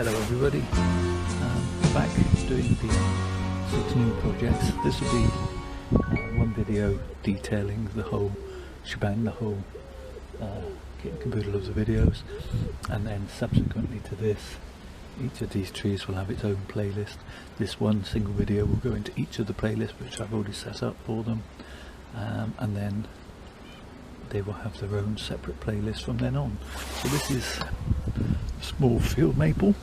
Hello everybody, back doing the 6 new projects. This will be one video detailing the whole shebang, the whole kit and caboodle of the videos, and then subsequently to this, each of these trees will have its own playlist. This one single video will go into each of the playlists which I've already set up for them, and then they will have their own separate playlist from then on. So this is a small field maple.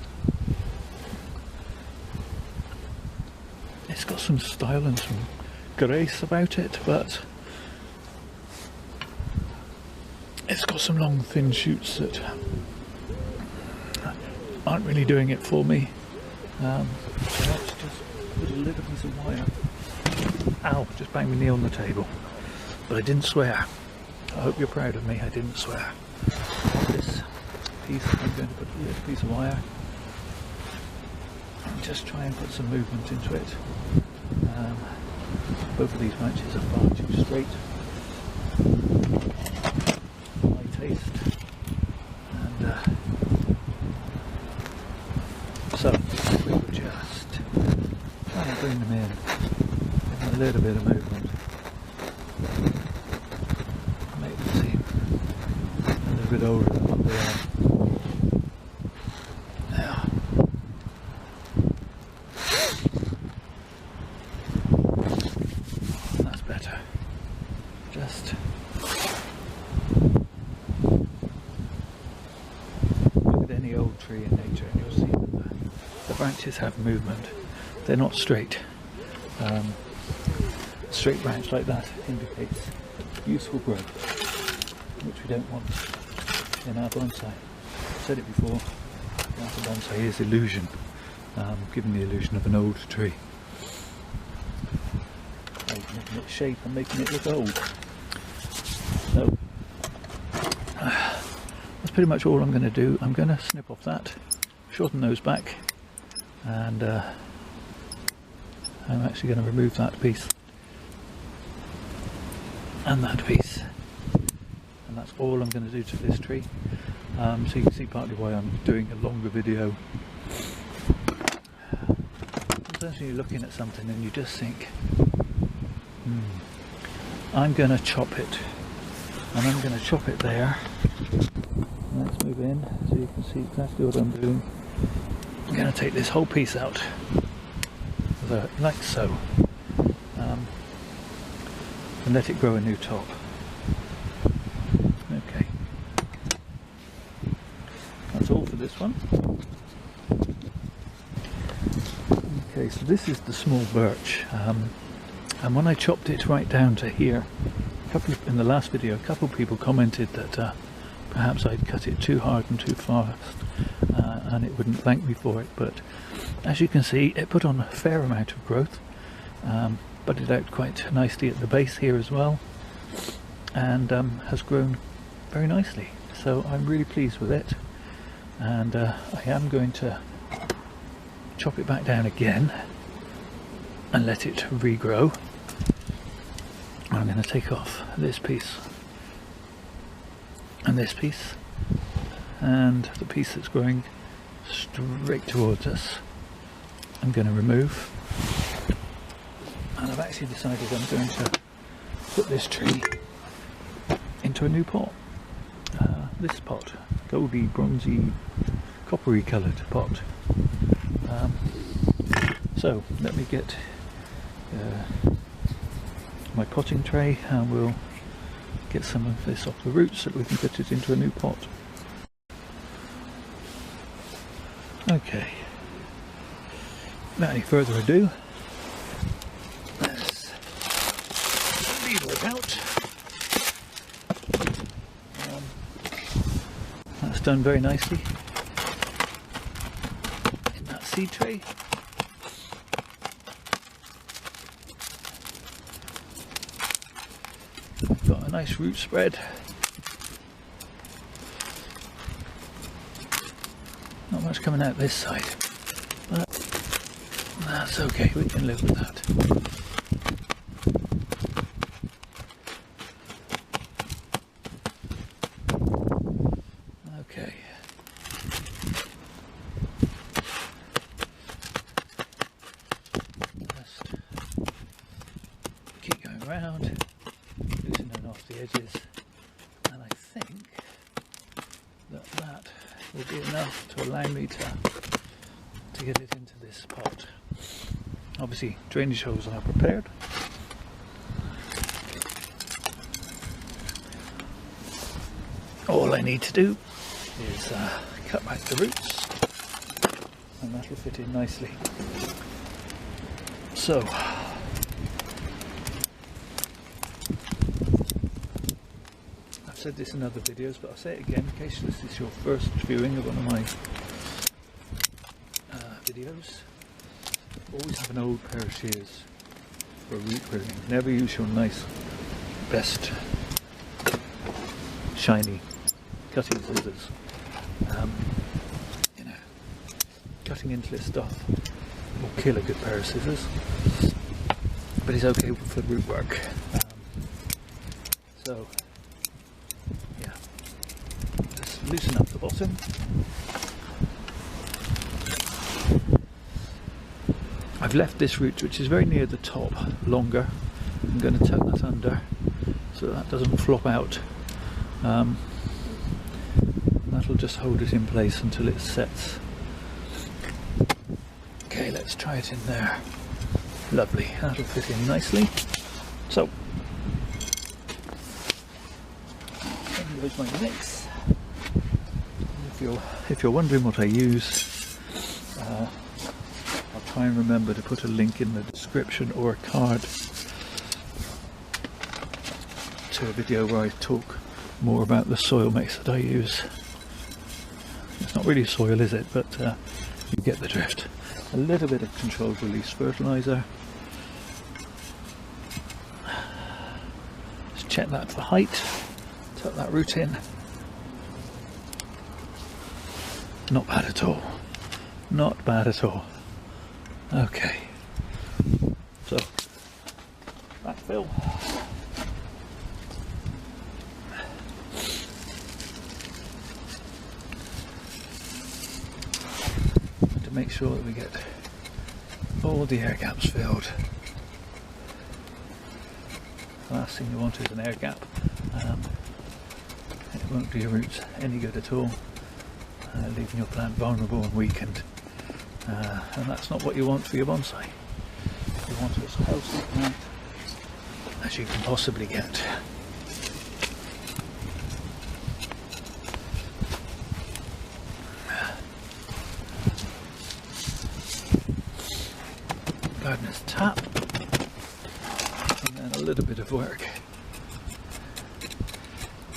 It's got some style and some grace about it, but it's got some long thin shoots that aren't really doing it for me. So let's just put a little piece of wire. Ow, just banged my knee on the table. But I didn't swear. I hope you're proud of me, I didn't swear. This piece, I'm going to put a little piece of wire and just try and put some movement into it. Both of these branches are far too straight for my taste, and so we will just try and bring them in, give them a little bit of movement, make them seem a little bit older than what they are. Just look at any old tree in nature and you'll see that the branches have movement. They're not straight. A straight branch like that indicates useful growth, which we don't want in our bonsai. I've said it before, our bonsai is illusion, giving the illusion of an old tree. Making it shape and making it look old. So that's pretty much all I'm going to do. I'm going to snip off that, shorten those back, and I'm actually going to remove that piece and that piece, and that's all I'm going to do to this tree. So you can see partly why I'm doing a longer video. Sometimes when you're looking at something and you just think, I'm going to chop it, and I'm going to chop it there. Let's move in so you can see exactly what I'm doing. I'm going to take this whole piece out, like so, and let it grow a new top. Okay, that's all for this one. Okay, so this is the small birch. And when I chopped it right down to here, in the last video, a couple of people commented that perhaps I'd cut it too hard and too fast, and it wouldn't thank me for it. But as you can see, it put on a fair amount of growth, budded out quite nicely at the base here as well, and has grown very nicely. So I'm really pleased with it, and I am going to chop it back down again and let it regrow. I'm going to take off this piece and this piece, and the piece that's growing straight towards us I'm going to remove, and I've actually decided I'm going to put this tree into a new pot. This pot, goldy, bronzy, coppery coloured pot. So let me get my potting tray, and we'll get some of this off the roots so that we can put it into a new pot. Okay, without any further ado, let's lever it out. That's done very nicely in that seed tray. Got a nice root spread. Not much coming out this side, but that's okay, we can live with that. Okay. around, loosening off the edges, and I think that will be enough to allow me to get it into this pot. Obviously drainage holes are prepared. All I need to do is cut back the roots, and that'll fit in nicely. So I've said this in other videos, but I'll say it again in case this is your first viewing of one of my videos. Always have an old pair of shears for root pruning. Never use your nice, best, shiny cutting scissors. You know, cutting into this stuff will kill a good pair of scissors, but it's okay for root work. So yeah, just loosen up the bottom. I've left this root, which is very near the top, longer. I'm going to tuck that under so that doesn't flop out. That'll just hold it in place until it sets. Okay, let's try it in there. Lovely, that'll fit in nicely. So, there goes my mix. If you're wondering what I use, I'll try and remember to put a link in the description or a card to a video where I talk more about the soil mix that I use. It's not really soil, is it? But you get the drift. A little bit of controlled release fertilizer. Just check that for height. Tuck that root in. Not bad at all. Not bad at all. Okay. So, backfill. To make sure that we get all the air gaps filled. The last thing you want is an air gap. It won't do your roots any good at all, leaving your plant vulnerable and weakened. And that's not what you want for your bonsai. You want it as healthy a plant as you can possibly get. Gardener's tap, and then a little bit of work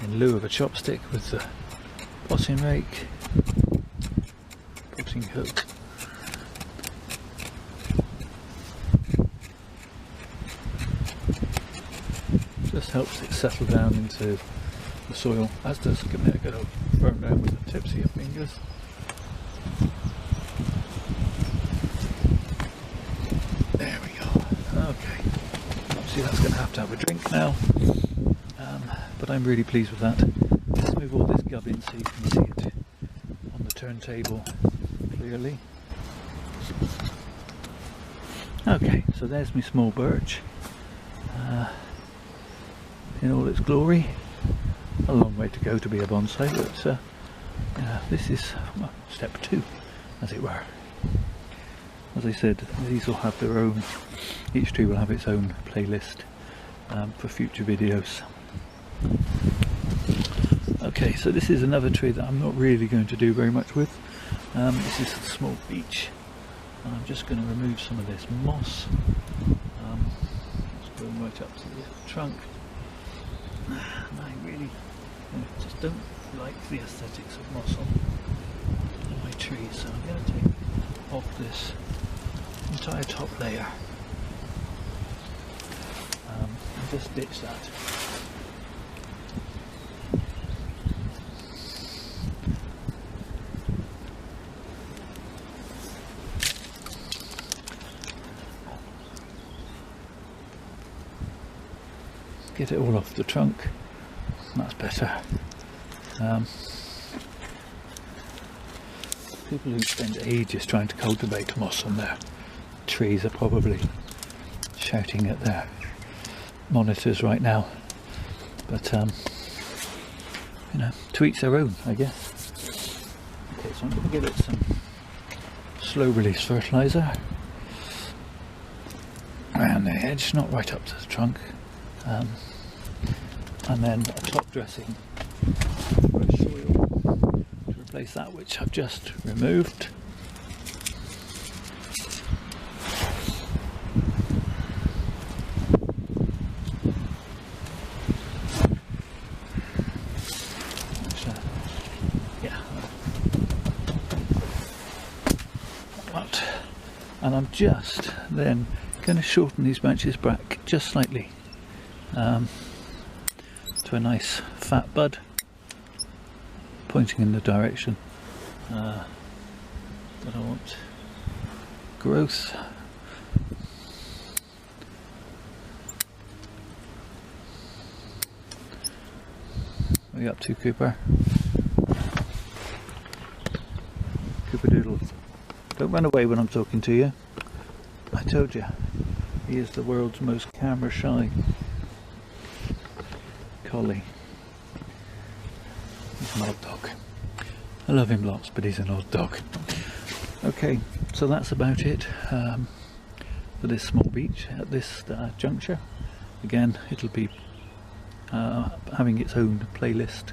in lieu of a chopstick with the potting rake, potting hook. Just helps it settle down into the soil, as does giving it a good old firm down with the tips of your fingers. There we go. Okay. Obviously that's going to have a drink now, but I'm really pleased with that. Let's move all this gubb in so you can see it on the turntable clearly. Okay, so there's my small birch. In all its glory. A long way to go to be a bonsai, but this is step 2, as it were. As I said, these will have their own, each tree will have its own playlist for future videos. Okay, so this is another tree that I'm not really going to do very much with. This is a small beech, and I'm just going to remove some of this moss. It's going right up to the trunk. And I really just don't like the aesthetics of moss on my trees, so I'm going to take off this entire top layer and just ditch that. Get it all off the trunk, that's better. People who spend ages trying to cultivate moss on their trees are probably shouting at their monitors right now, but you know, to each their own, I guess. Okay, so I'm going to give it some slow release fertilizer around the edge, not right up to the trunk, and then a top dressing fresh soil to replace that which I've just removed. And I'm just then going to shorten these branches back just slightly to a nice fat bud pointing in the direction that I want growth. What are you up to, Cooper? Cooper Doodle. Don't run away when I'm talking to you. I told you, he is the world's most camera shy collie. He's an odd dog. I love him lots, but he's an odd dog. Okay, so that's about it for this small beach at this juncture. Again, it'll be having its own playlist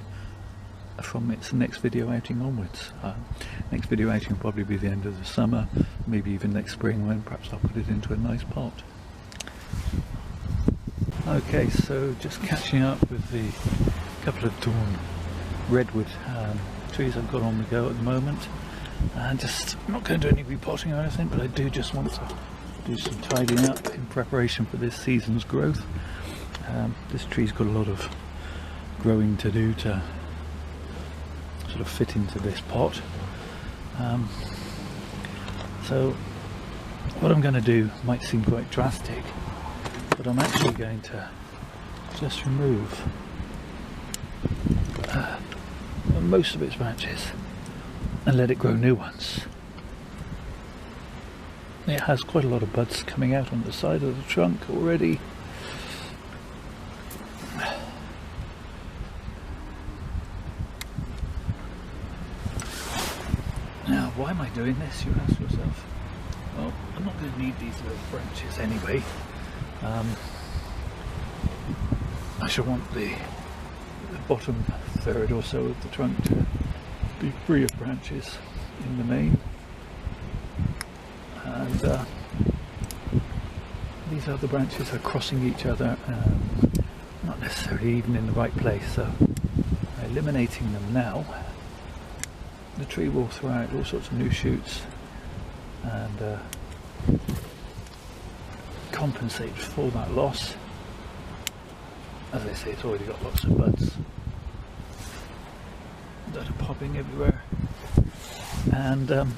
from its next video outing onwards. Next video outing will probably be the end of the summer, maybe even next spring, when perhaps I'll put it into a nice pot. Okay, so just catching up with the couple of dawn redwood trees I've got on the go at the moment, and just I'm not going to do any repotting or anything, but I do just want to do some tidying up in preparation for this season's growth. This tree's got a lot of growing to do to sort of fit into this pot. So what I'm going to do might seem quite drastic, but I'm actually going to just remove most of its branches and let it grow new ones. It has quite a lot of buds coming out on the side of the trunk already. Now, why am I doing this, you ask yourself? Well, I'm not going to need these little branches anyway. I shall want the bottom third or so of the trunk to be free of branches in the main. And these other branches are crossing each other, not necessarily even in the right place, so by eliminating them now, the tree will throw out all sorts of new shoots and compensate for that loss. As I say, it's already got lots of buds that are popping everywhere, and I'm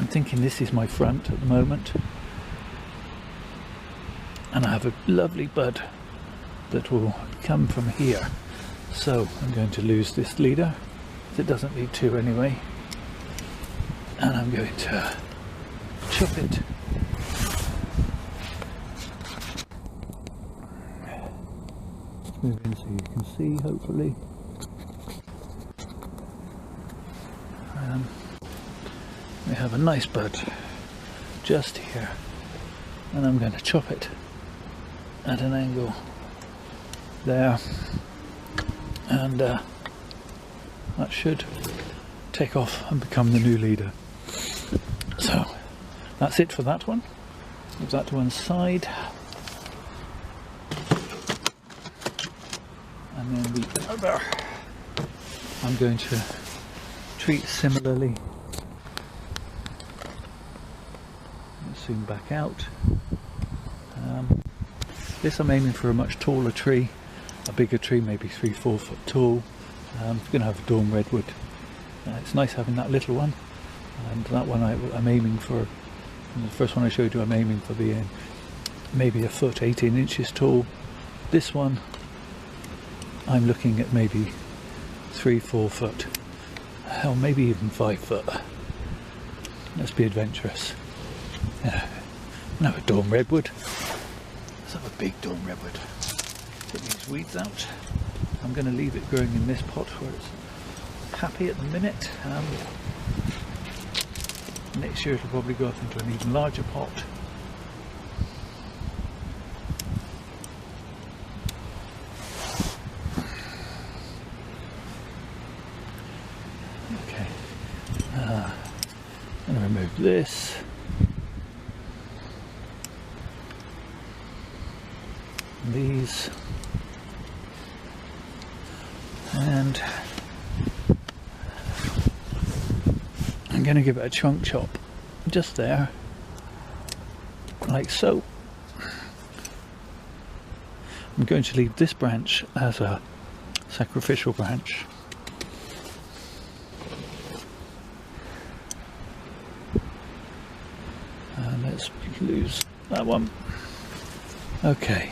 thinking this is my front at the moment, and I have a lovely bud that will come from here. So I'm going to lose this leader, it doesn't need to anyway, and I'm going to chop it. Let's move in so you can see, hopefully. We have a nice bud just here, and I'm going to chop it at an angle there, and that should take off and become the new leader. So that's it for that one. Move that to one side, and then the other I'm going to treat similarly. Zoom back out. This I'm aiming for a much taller tree, a bigger tree, maybe 3-4 foot tall. I'm going to have a dawn redwood. It's nice having that little one, and that one I'm aiming for, the first one I showed you, I'm aiming for being maybe a foot, 18 inches tall. This one I'm looking at maybe 3-4 foot, hell, maybe even 5 foot. Let's be adventurous. Another dawn redwood. Let's have a big dawn redwood. Get these weeds out. I'm going to leave it growing in this pot where it's happy at the minute. Next year it'll probably go up into an even larger pot. Okay, I'm going to remove this. These, and I'm going to give it a trunk chop just there, like so. I'm going to leave this branch as a sacrificial branch. And let's lose that one. Okay.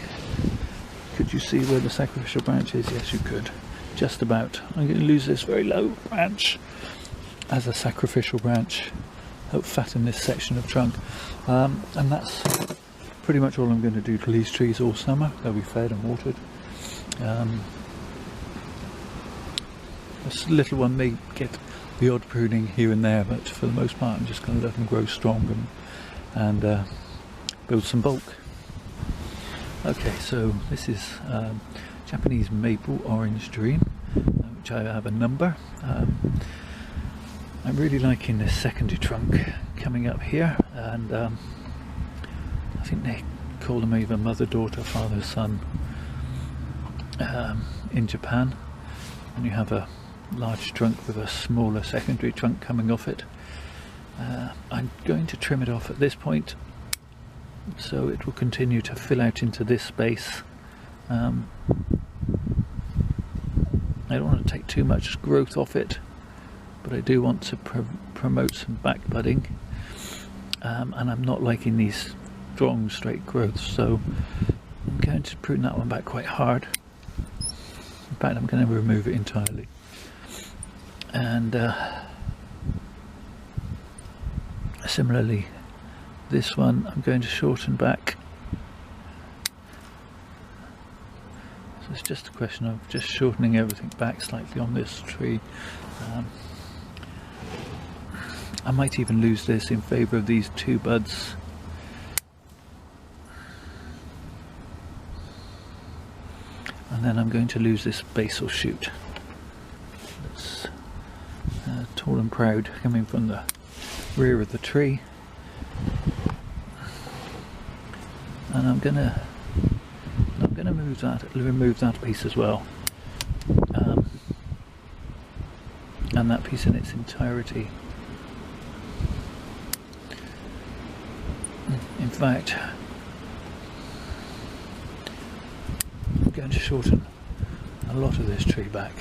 Could you see where the sacrificial branch is? Yes, you could. Just about. I'm going to lose this very low branch as a sacrificial branch. Help fatten this section of trunk. And that's pretty much all I'm going to do to these trees all summer. They'll be fed and watered. This little one may get the odd pruning here and there, but for the most part I'm just going to let them grow strong and build some bulk. Okay, so this is Japanese maple orange dream, which I have a number. I'm really liking this secondary trunk coming up here, and I think they call them either mother, daughter, father, son in Japan. And you have a large trunk with a smaller secondary trunk coming off it. I'm going to trim it off at this point, so it will continue to fill out into this space. I don't want to take too much growth off it, but I do want to promote some back budding, and I'm not liking these strong straight growths, so I'm going to prune that one back quite hard. In fact, I'm going to remove it entirely. And similarly, this one I'm going to shorten back. So it's just a question of just shortening everything back slightly on this tree. I might even lose this in favour of these two buds. And then I'm going to lose this basal shoot. That's tall and proud, coming from the rear of the tree. And I'm gonna remove that piece as well, and that piece in its entirety. In fact, I'm going to shorten a lot of this tree back.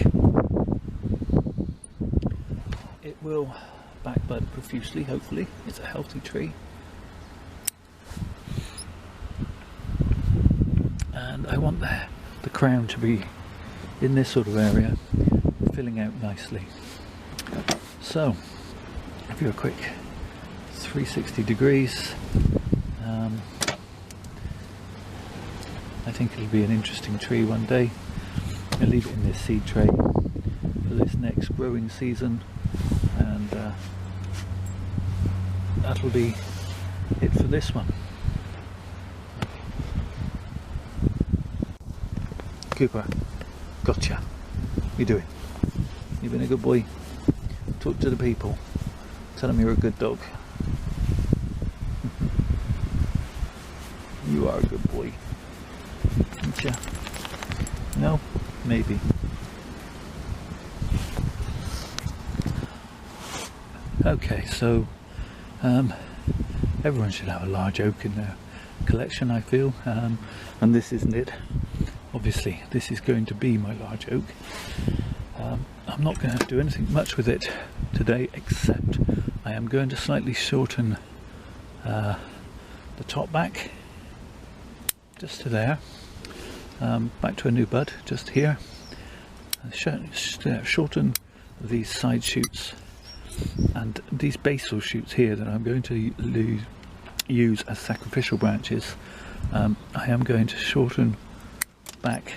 It will back bud profusely, hopefully. It's a healthy tree. And I want the crown to be in this sort of area, filling out nicely. So, if you're a quick 360 degrees, I think it'll be an interesting tree one day. I'll leave it in this seed tray for this next growing season, and that'll be it for this one. Cooper, gotcha. What you doing? You've been a good boy. Talk to the people. Tell them you're a good dog. You are a good boy. Aren't you? No? Maybe. Okay, so everyone should have a large oak in their collection, I feel, and this isn't it. Obviously this is going to be my large oak. I'm not going to do anything much with it today, except I am going to slightly shorten the top back just to there, back to a new bud just here. Shorten these side shoots and these basal shoots here that I'm going to use as sacrificial branches. I am going to shorten back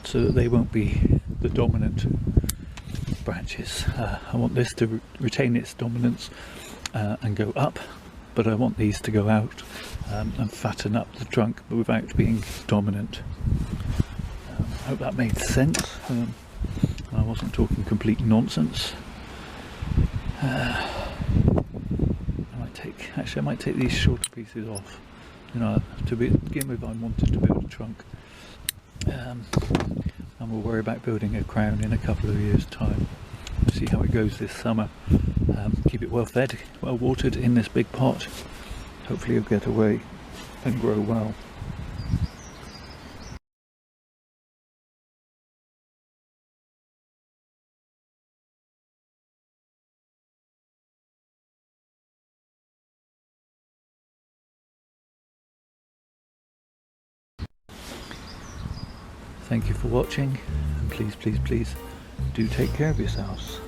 so that they won't be the dominant branches. I want this to retain its dominance and go up, but I want these to go out and fatten up the trunk but without being dominant. I hope that made sense. I wasn't talking complete nonsense. I might take these shorter pieces off. You know, to begin with, I wanted to build a trunk, and we'll worry about building a crown in a couple of years' time. We'll see how it goes this summer. Keep it well fed, well watered in this big pot. Hopefully it'll get away and grow well. Thank you for watching, and please do take care of yourselves.